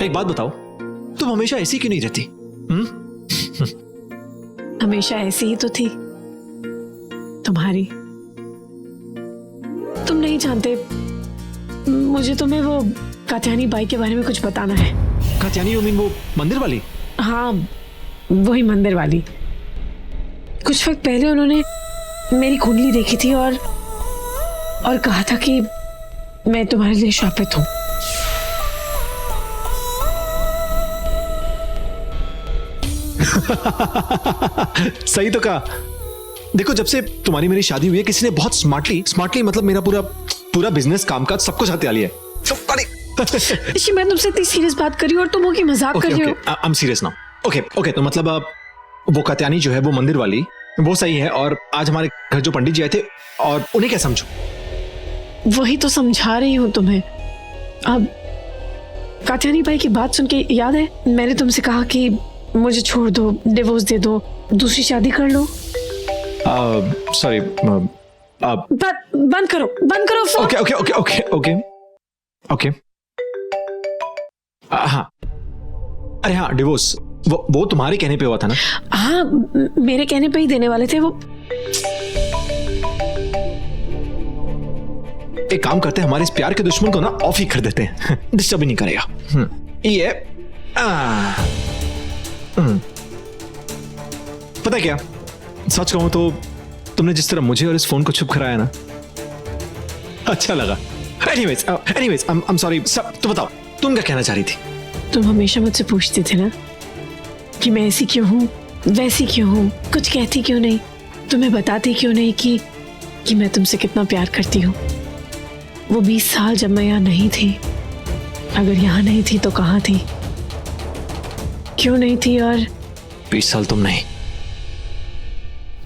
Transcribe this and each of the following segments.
एक बात बताओ, तुम हमेशा ऐसी क्यों नहीं रहती? हमेशा ऐसी ही तो थी तुम्हारी। तुम नहीं जानते, मुझे तुम्हें वो कात्यायनी बाई के बारे में कुछ बताना है। कात्यायनी, यू मीन वो मंदिर वाली? हाँ, वही मंदिर वाली। कुछ वक्त पहले उन्होंने मेरी कुंडली देखी थी और कहा था कि मैं तुम्हारे लिए शापित हूं। सही तो कहा। देखो, जब से तुम्हारी मेरी शादी हुई है, किसी ने बहुत स्मार्टली मतलब मेरा पूरा बिजनेस, कामकाज सब कुछ हाथ आ लिया है। मैं तुमसे इतनी सीरियस बात कर रही हूँ और तुम हो कि मजाक कर रही हो। I am serious now. Okay, तो मतलब वो कात्यायनी जो है, वो मंदिर वाली, वो सही है। और आज हमारे घर जो पंडित जी आए थे, और उन्हें क्या समझो? वही तो समझा रही हूँ तुम्हें। अब कात्यायनी बाई की बात सुन के याद है, मैंने तुमसे कहा कि मुझे छोड़ दो, डिवोर्स दे दो, दूसरी शादी कर लो। सॉरी, बंद करो फोन। ओके। हाँ, अरे हाँ, डिवोर्स वो तुम्हारे कहने पे हुआ था ना? हाँ, मेरे कहने पे ही देने वाले थे वो। एक काम करते हैं, हमारे इस प्यार के दुश्मन को ना ऑफ ही कर देते हैं। डिस्टर्ब ही नहीं करेगा। ये पता है क्या, सच कहूं तो तुमने जिस तरह मुझे और इस फोन को चुप कराया ना, अच्छा लगा। Anyways, I am sorry. तो बताओ, तुम क्या कहना चाह रही थी? तुम हमेशा मुझसे पूछते थे ना कि मैं ऐसी क्यों हूँ, वैसी क्यों हूँ, कुछ कहती क्यों नहीं, तुम्हें बताती क्यों नहीं कि मैं तुमसे कितना प्यार करती हूँ। वो 20 साल जब मैं यहाँ नहीं थी, अगर यहाँ नहीं थी तो कहाँ थी, क्यों नहीं थी? और 20 साल तुम नहीं,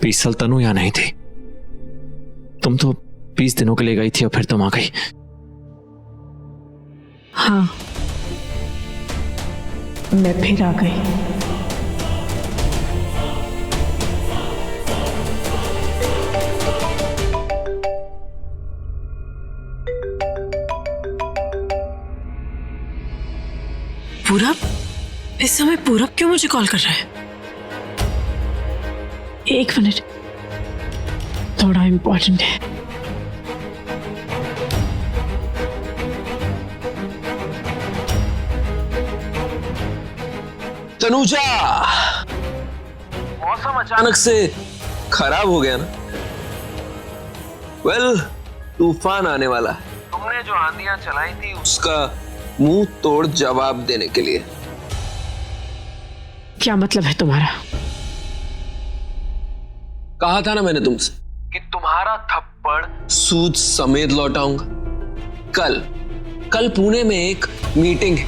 20 साल तनु यहाँ नहीं थी। तुम तो 20 दिनों के लिए गई थी और फिर तुम आ गई। हाँ, मैं फिर आ गई। पूरब? इस समय पूरब क्यों मुझे कॉल कर रहा है? एक मिनट, थोड़ा इंपॉर्टेंट है। तनुजा, मौसम अचानक से खराब हो गया ना। वेल, तूफान आने वाला है। तुमने जो आंधियां चलाई थी उसका मुंह तोड़ जवाब देने के लिए। क्या मतलब है तुम्हारा? कहा था ना मैंने तुमसे कि तुम्हारा थप्पड़ सूद समेत लौटाऊंगा। कल पुणे में एक मीटिंग है,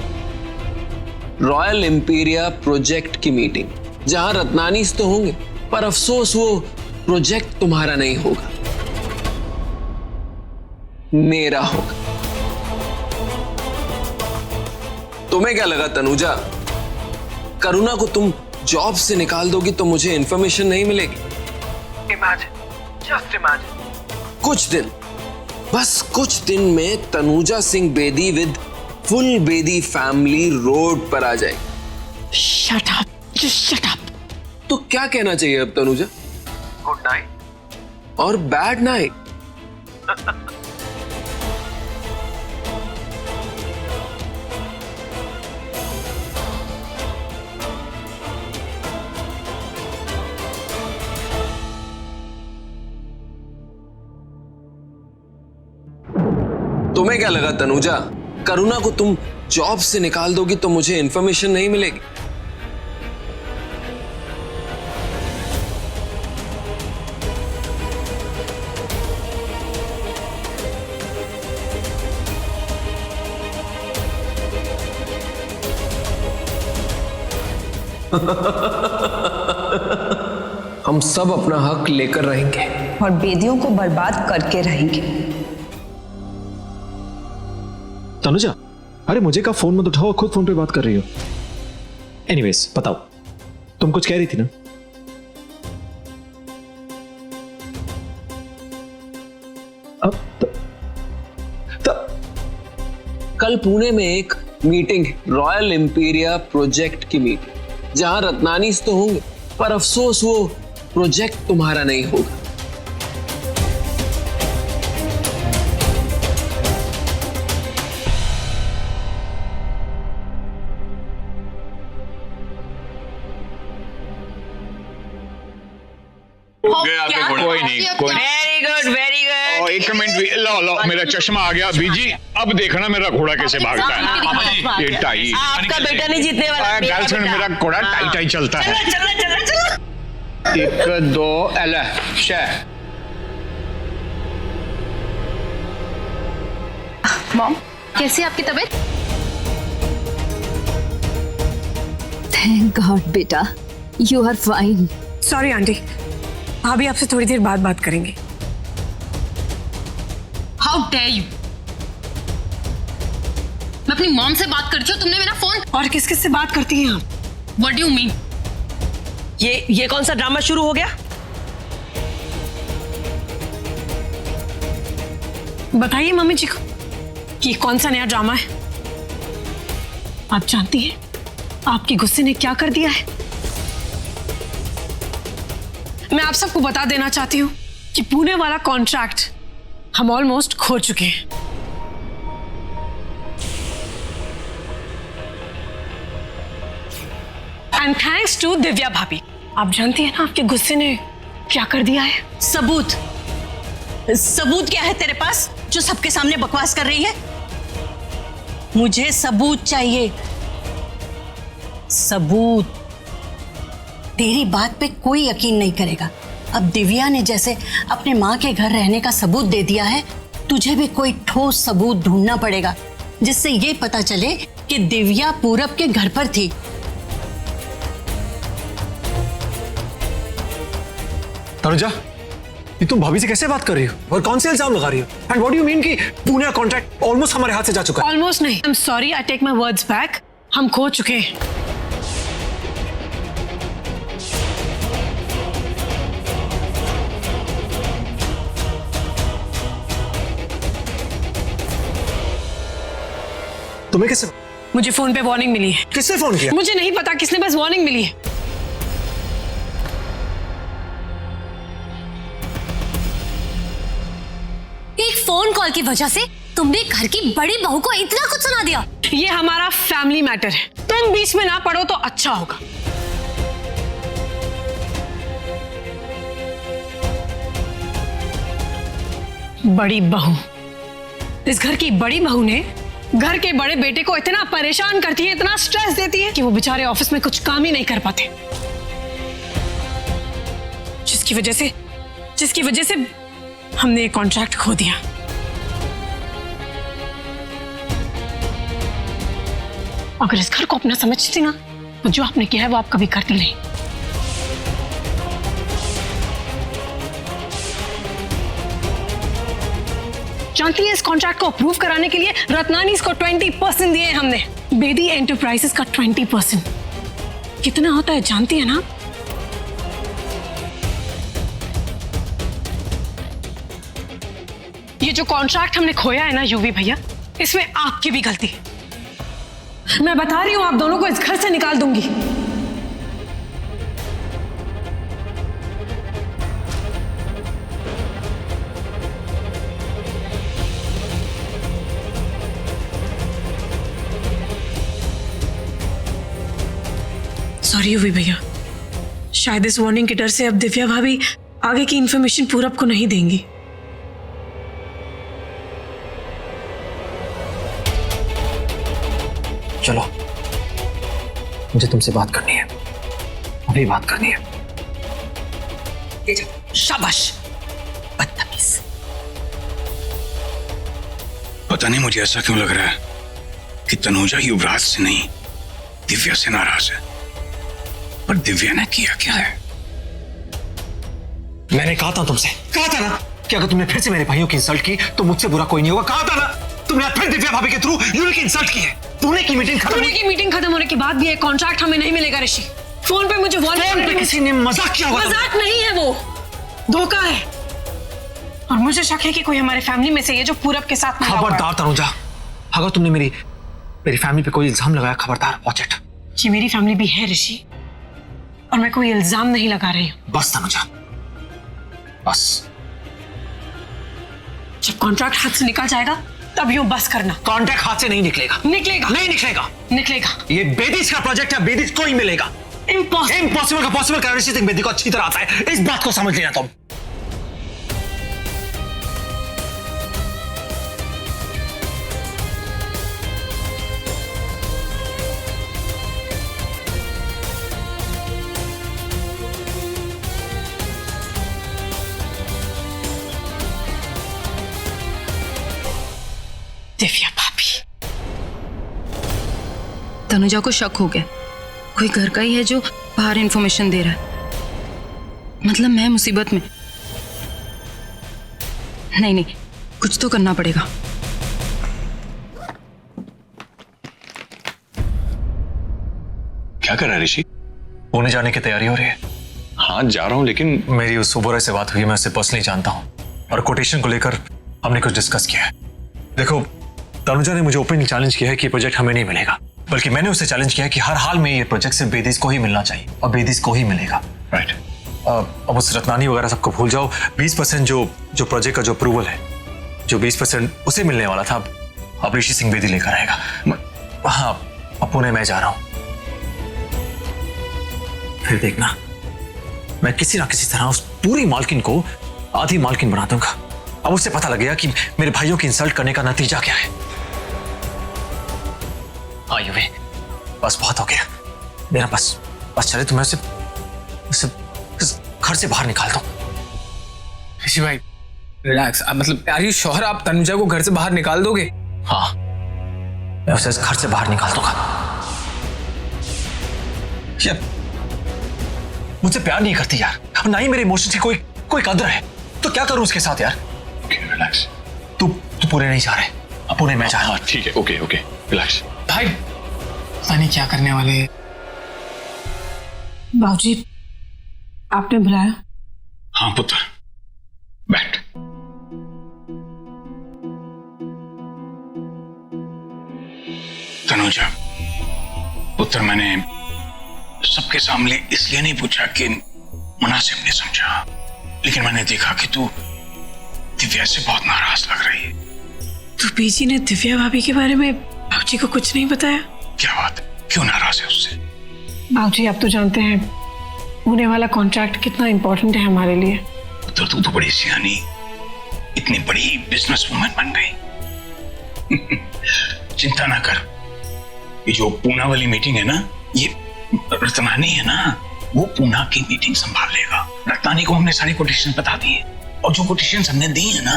रॉयल इंपीरिया प्रोजेक्ट की मीटिंग, जहां रत्नानीस तो होंगे, पर अफसोस वो प्रोजेक्ट तुम्हारा नहीं होगा, मेरा होगा। तुम्हें क्या लगा तनुजा, करुणा को तुम जॉब से निकाल दोगी तो मुझे इंफॉर्मेशन नहीं मिलेगी? इमेजिन, जस्ट इमेजिन, कुछ दिन, बस कुछ दिन में Tanuja Singh Bedi with full Bedi family road पर आ जाएगी। Shut up, just shut up. तो क्या कहना चाहिए अब तनुजा? गुड नाइट और बैड नाइट। तुम्हें क्या लगा तनुजा, करुणा को तुम जॉब से निकाल दोगी तो मुझे इंफॉर्मेशन नहीं मिलेगी? हम सब अपना हक लेकर रहेंगे और बेदियों को बर्बाद करके रहेंगे। तनुजा, अरे मुझे का फोन मत उठाओ, खुद फोन पे बात कर रही हो। एनीवेज, बताओ, तुम कुछ कह रही थी ना? कल पुणे में एक मीटिंग रॉयल इंपीरिया प्रोजेक्ट की मीटिंग, जहां रत्नानीस तो होंगे पर अफसोस वो प्रोजेक्ट तुम्हारा नहीं होगा। कोई नहीं वेरी गुड वेरी गुड। एक मिनट लो मेरा चश्मा आ गया बीजी। अब देखना मेरा घोड़ा कैसे भागता है। ये टाई आपका बेटा नहीं जीतने वाला। गर्लफ्रेंड मेरा घोड़ा टाई टाई चलता है। चलो 1 2 एला शे। मॉम कैसी है आपकी तबीयत? थैंक गॉड बेटा, you are fine. Sorry aunty, भाभी आपसे थोड़ी देर बाद बात करेंगे। How dare you! मैं अपनी मॉम से बात करती हूँ, तुमने मेरा फोन। और किस किस से बात करती हैं आप? What do you mean? ये कौन सा ड्रामा शुरू हो गया? बताइए मम्मी जी को कि कौन सा नया ड्रामा है। आप जानती हैं आपके गुस्से ने क्या कर दिया है? मैं आप सबको बता देना चाहती हूँ कि पुणे वाला कॉन्ट्रैक्ट हम ऑलमोस्ट खो चुके हैं। एंड थैंक्स टू दिव्या भाभी। आप जानती हैं ना आपके गुस्से ने क्या कर दिया है? सबूत क्या है तेरे पास जो सबके सामने बकवास कर रही है? मुझे सबूत चाहिए, सबूत। तेरी बात पे कोई यकीन नहीं करेगा। अब दिव्या ने जैसे अपने माँ के घर रहने का सबूत दे दिया है, तुझे भी कोई ठोस सबूत ढूंढना पड़ेगा जिससे ये पता चले कि दिव्या पूरब के घर पर थी। तनुजा, ये तुम भाभी से कैसे बात कर रही हो और कौन से इल्जाम लगा रही हो? And what do you mean कि पुणे का कॉन्ट्रैक्ट ऑलमोस्ट हमारे हाथ से जा चुका है? ऑलमोस्ट नहीं, I am sorry, I take my words back. हम खो चुके हैं। तुम्हें किससे? मुझे फोन पे वार्निंग मिली है। किसने फोन किया? मुझे नहीं पता किसने, बस वार्निंग मिली है। एक फोन कॉल की वजह से तुमने घर की बड़ी बहू को इतना कुछ सुना दिया। ये हमारा फैमिली मैटर है, तुम बीच में ना पड़ो तो अच्छा होगा। बड़ी बहू, इस घर की बड़ी बहू ने घर के बड़े बेटे को इतना परेशान करती है, इतना स्ट्रेस देती है कि वो बेचारे ऑफिस में कुछ काम ही नहीं कर पाते, जिसकी वजह से हमने ये कॉन्ट्रैक्ट खो दिया। अगर इस घर को अपना समझती ना तो जो आपने किया है वो आप कभी करती नहीं। जानती है इस कॉन्ट्रैक्ट को अप्रूव कराने के लिए रत्नानीस को 20% दिए हमने, बेदी एंटरप्राइजेस का 20%। कितना होता है जानती है ना? ये जो कॉन्ट्रैक्ट हमने खोया है ना यूवी भैया, इसमें आपकी भी गलती है। मैं बता रही हूं आप दोनों को इस घर से निकाल दूंगी। सॉरी यूवी भैया, शायद इस वार्निंग के डर से अब दिव्या भाभी आगे की इंफॉर्मेशन पूरब को नहीं देंगी। चलो, मुझे तुमसे बात करनी है, अभी बात करनी है। शाबाश, बदतमीज। पता नहीं मुझे ऐसा क्यों लग रहा है कि तनुजा युवराज से नहीं दिव्या से नाराज है। पर दिव्या ने किया क्या है? मैंने कहा था तुमसे, कहा था ना कि अगर तुमने फिर से मेरे भाइयों की इंसल्ट की तो मुझसे बुरा कोई नहीं होगा। कहा था ना, तुमने फिर दिव्या भाभी के थ्रू यूवी की इंसल्ट की है। पुणे की मीटिंग खत्म होने के बाद भी ये कॉन्ट्रैक्ट हमें नहीं मिलेगा ऋषि। फोन पे मुझे वार्निंग, किसी ने मजाक किया होगा। मजाक नहीं है, वो धोखा है। और मुझे शक है कि कोई हमारे फैमिली में से ये जो पूरब के साथ। खबरदार तनुजा, अगर तुमने मेरी मेरी फैमिली पे कोई इल्जाम लगाया, खबरदार, वॉच इट। ये मेरी फैमिली भी है ऋषि, और मैं कोई इल्जाम नहीं लगा रही हूँ। बस तनुजा, बस। जब कॉन्ट्रैक्ट हाथ से निकल जाएगा तब यूं बस करना। कॉन्ट्रैक्ट हाथ से नहीं निकलेगा। निकलेगा। नहीं निकलेगा। निकलेगा। ये बेदिस का प्रोजेक्ट है, बेदिस को ही मिलेगा। इम्पॉसिबल का पॉसिबल करना ऋषि सिंह बेदी को अच्छी तरह आता है, इस बात को समझ लेना तुम। दिव्या भाभी, तनुजा को शक हो गया, कोई घर का ही है जो बाहर इंफॉर्मेशन दे रहा है। मतलब मैं मुसीबत में। नहीं, कुछ तो करना पड़ेगा। क्या कर रहा है ऋषि? पुणे जाने की तैयारी हो रही है। हाँ जा रहा हूँ, लेकिन मेरी उस सुबोरा से बात हुई, मैं उसे पर्सनली जानता हूँ, और कोटेशन को लेकर हमने कुछ डिस्कस किया है। देखो, तनुजा ने मुझे ओपनली चैलेंज किया है कि प्रोजेक्ट हमें नहीं मिलेगा, बल्कि मैंने उसे चैलेंज किया है कि हर हाल में ये प्रोजेक्ट सिर्फ बेदिस को ही मिलना चाहिए, और बेदिस को ही मिलेगा। राइट। अब उस रत्नानी वगैरह सबको भूल जाओ। 20% जो प्रोजेक्ट का जो अप्रूवल है, जो 20% उसे मिलने वाला था, अब ऋषि सिंह बेदी लेकर आएगा। हाँ, अब पुणे मैं जा रहा हूँ। फिर देखना, मैं किसी ना किसी तरह उस पूरी मालकिन को आधी मालकिन बना दूंगा। अब उसे पता लग गया कि मेरे भाइयों की इंसल्ट करने का नतीजा क्या है। हाँ युवे, बस बहुत हो गया मेरा, बस चले, तुम्हें उसे घर से बाहर निकाल दो। ऋषि भाई रिलैक्स, मतलब आर यू श्योर आप तनुजा को घर से बाहर निकाल दोगे? हाँ, मैं उसे घर से बाहर निकाल दूंगा। यार, मुझसे प्यार नहीं करती यार, ना ही मेरे इमोशंस की कोई कदर है, तो क्या करूं उसके साथ यार? रिलैक्स। तू पुणे नहीं जा रहे, अब पुणे मैं जा रहा हूं। ठीक है, ओके रिलैक्स। भाई पता नहीं क्या करने वाले हैं। बाबूजी, आपने बुलाया? हाँ पुत्र, बैठ। तनुजा पुत्र, मैंने सबके सामने इसलिए नहीं पूछा कि मुनासिब नहीं समझा, लेकिन मैंने देखा कि तू दिव्या से बहुत नाराज लग रही है। तो बीजी ने दिव्या भाभी के बारे में बाबूजी को कुछ नहीं बताया? क्या बात, क्यों नाराज है उससे? बाबूजी, आप तो जानते हैं होने वाला कॉन्ट्रैक्ट कितना इंपॉर्टेंट है हमारे लिए। पुत्र, तू तो बड़ी सियानी, इतनी बड़ी बिजनेस वुमन बन गई। चिंता ना कर, ये जो पूना वाली मीटिंग है ना, ये रत्नानी है ना, वो पूना की मीटिंग संभाल लेगा। रत्नानी को हमने सारी कोटेशन बता दी है, और जो कोटेशन हमने दी है ना,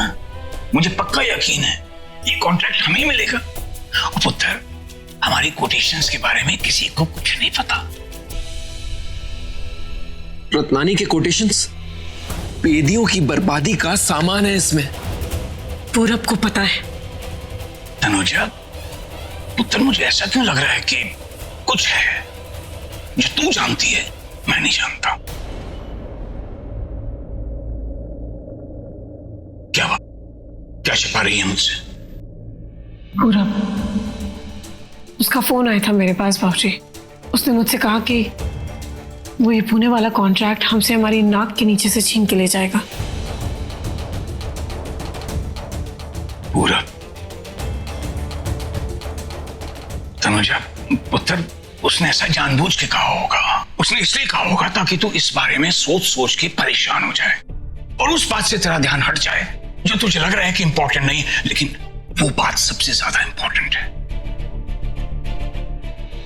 मुझे पक्का यकीन है ये कॉन्ट्रैक्ट हमें मिलेगा। और पुत्र, हमारी कोटेशंस के बारे में किसी को कुछ नहीं पता। रत्नानी के कोटेशंस बेदियों की बर्बादी का सामान है इसमें। पूरब को पता है। तनुजा पुत्र, मुझे ऐसा क्यों लग रहा है कि कुछ है जो तू जानती है, मैं नहीं जानता। क्या छिपा रही है मुझसे? पूरब, उसका फोन आया था मेरे पास बाबूजी। उसने मुझसे कहा कि वो ये पुणे वाला कॉन्ट्रैक्ट हमसे हमारी नाक के नीचे से छीन के ले जाएगा। पूरा तनुजा पुत्र, उसने ऐसा जानबूझ के कहा होगा। उसने इसलिए कहा होगा ताकि तू इस बारे में सोच सोच के परेशान हो जाए, और उस बात से तेरा ध्यान हट जाए जो तुझे लग रहा है कि इंपॉर्टेंट नहीं, लेकिन वो बात सबसे ज्यादा इंपॉर्टेंट है।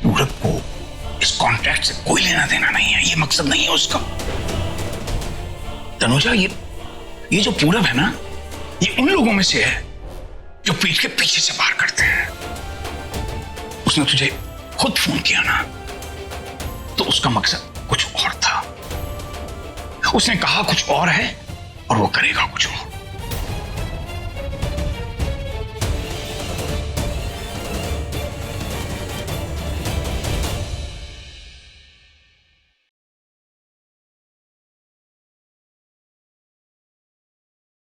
पूरब को इस कॉन्ट्रैक्ट से कोई लेना देना नहीं है, ये मकसद नहीं है उसका। तनुजा, ये जो पूरब है ना, ये उन लोगों में से है जो पीठ के पीछे से वार करते हैं। उसने तुझे खुद फोन किया ना, तो उसका मकसद कुछ और था। उसने कहा कुछ और है और वो करेगा कुछ और।